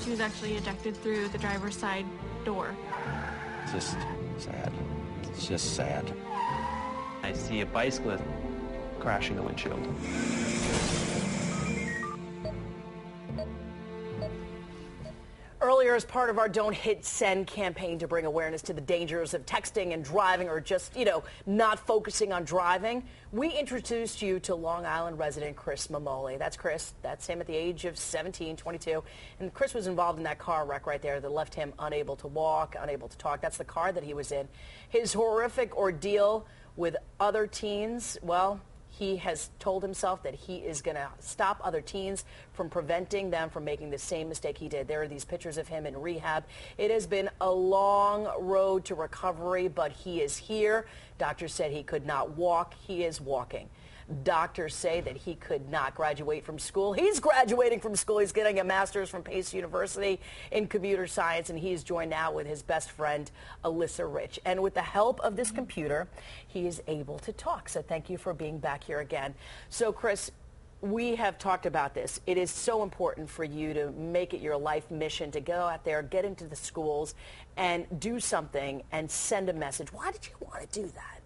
She was actually ejected through the driver's side door. Just sad. It's just sad. I see a bicyclist crashing the windshield. Earlier, as part of our Don't Hit Send campaign to bring awareness to the dangers of texting and driving, or just, not focusing on driving, we introduced you to Long Island resident Chris Memoli. That's Chris. That's him at the age of 17, 22. And Chris was involved in that car wreck right there that left him unable to walk, unable to talk. That's the car that he was in. His horrific ordeal with other teens, well, he has told himself that he is going to stop other teens from preventing them from making the same mistake he did. There are these pictures of him in rehab. It has been a long road to recovery, but he is here. Doctors said he could not walk. He is walking. Doctors say that he could not graduate from school. He's graduating from school. He's getting a master's from Pace University in computer science, and he's joined now with his best friend, Alyssa Rich. And with the help of this computer, he is able to talk. So thank you for being back here again. So, Chris, we have talked about this. It is so important for you to make it your life mission to go out there, get into the schools, and do something and send a message. Why did you want to do that?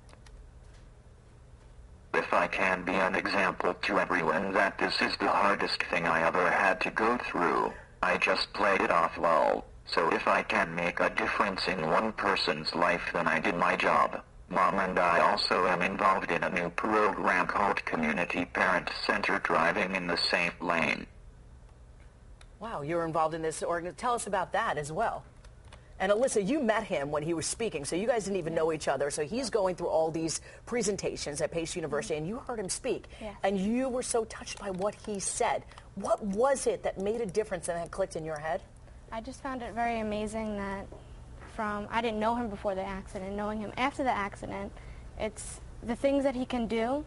If I can be an example to everyone that this is the hardest thing I ever had to go through, I just played it off lol. So if I can make a difference in one person's life, then I did my job. Mom and I also am involved in a new program called Community Parent Center Driving in the Safe Lane. Wow, you're involved in this organization. Tell us about that as well. And Alyssa, you met him when he was speaking, so you guys didn't even know each other. So he's going through all these presentations at Pace University, and you heard him speak. Yes. And you were so touched by what he said. What was it that made a difference and that clicked in your head? I just found it very amazing that I didn't know him before the accident. Knowing him after the accident, it's the things that he can do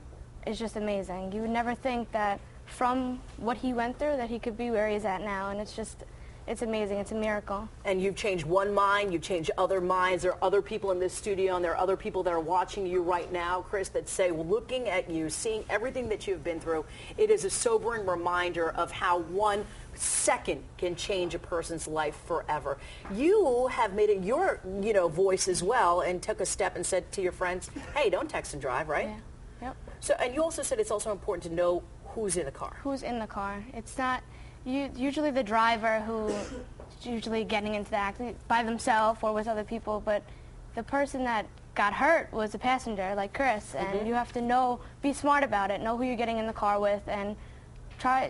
is just amazing. You would never think that from what he went through that he could be where he's at now, and it's amazing. It's a miracle. And you've changed one mind. You've changed other minds. There are other people in this studio, and there are other people that are watching you right now, Chris, that say, well, looking at you, seeing everything that you've been through, it is a sobering reminder of how 1 second can change a person's life forever. You have made it your, voice as well, and took a step and said to your friends, hey, don't text and drive, right? Yeah. Yep. So, and you also said it's also important to know who's in the car. Who's in the car. It's not usually the driver who's usually getting into the accident by themselves or with other people, but the person that got hurt was a passenger like Chris, and you have to be smart about it, know who you're getting in the car with, and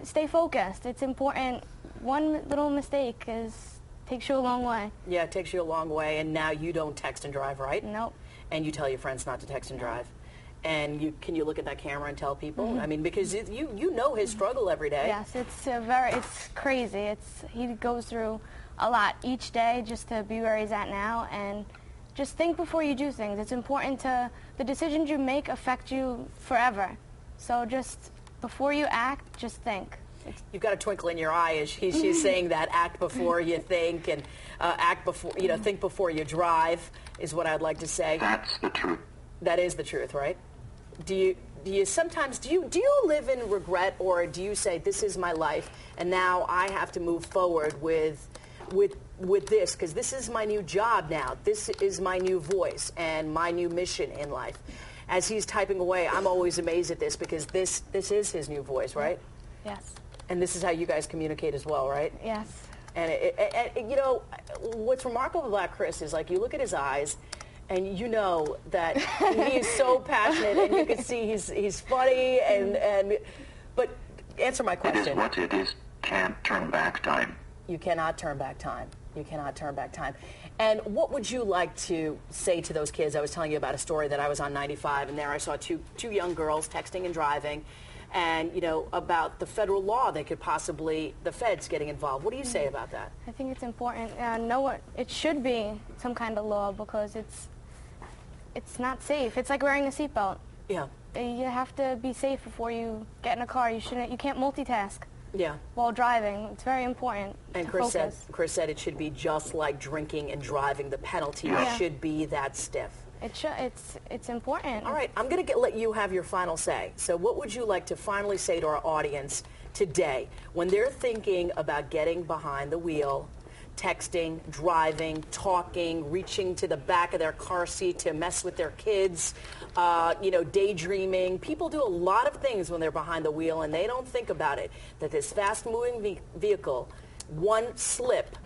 stay focused. It's important. One little mistake takes you a long way. Yeah, it takes you a long way, and now you don't text and drive, right? Nope. And you tell your friends not to text and drive. And can you look at that camera and tell people? I mean, because you know his struggle every day. Yes, it's crazy. He goes through a lot each day just to be where he's at now, and just think before you do things. It's important the decisions you make affect you forever. So just before you act, just think. You've got a twinkle in your eye as she's saying that. Act before you think, and act before think before you drive is what I'd like to say. That's the truth. That is the truth, right? Do you sometimes live in regret, or do you say this is my life and now I have to move forward with this because this is my new job now. This is my new voice and my new mission in life. As he's typing away, I'm always amazed at this because this is his new voice, right? Yes. And this is how you guys communicate as well, right? Yes. And what's remarkable about Chris is like you look at his eyes. And you know that he is so passionate, and you can see he's funny, but answer my question. It is what it is. Can't turn back time. You cannot turn back time. You cannot turn back time. And what would you like to say to those kids? I was telling you about a story that I was on 95, and there I saw two young girls texting and driving, and about the federal law that could possibly the feds getting involved. What do you say about that? I think it's important. It should be some kind of law because it's not safe. It's like wearing a seatbelt. Yeah. You have to be safe before you get in a car. You can't multitask. Yeah. While driving. It's very important. And Chris said it should be just like drinking and driving. The penalty should be that stiff. It's important. All right, I'm going to let you have your final say. So what would you like to finally say to our audience today when they're thinking about getting behind the wheel, texting, driving, talking, reaching to the back of their car seat to mess with their kids, daydreaming? People do a lot of things when they're behind the wheel and they don't think about it, that this fast-moving vehicle, one slip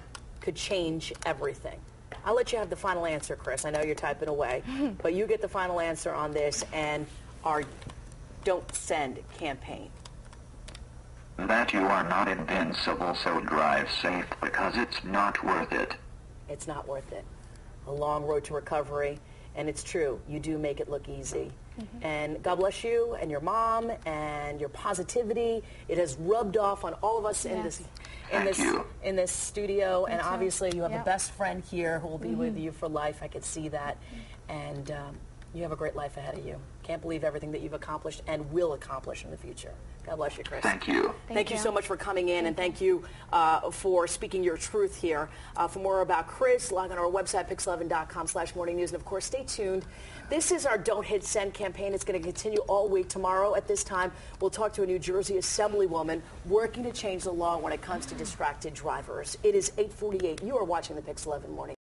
could change everything. I'll let you have the final answer, Chris. I know you're typing away, but you get the final answer on this and our Don't Send campaign. That you are not invincible, so drive safe because it's not worth it. It's not worth it. A long road to recovery, and it's true. You do make it look easy. And God bless you and your mom and your positivity. It has rubbed off on all of us in this studio. And obviously you have a best friend here who will be with you for life. I could see that. And you have a great life ahead of you. Can't believe everything that you've accomplished and will accomplish in the future. God bless you, Chris. Thank you. Thank you so much for coming in, and thank you for speaking your truth here. For more about Chris, log on our website, WPIX.flv.com/morning news. And, of course, stay tuned. This is our Don't Hit Send campaign. It's going to continue all week. Tomorrow at this time, we'll talk to a New Jersey Assemblywoman working to change the law when it comes to distracted drivers. It is 8:48. You are watching the PIX 11 Morning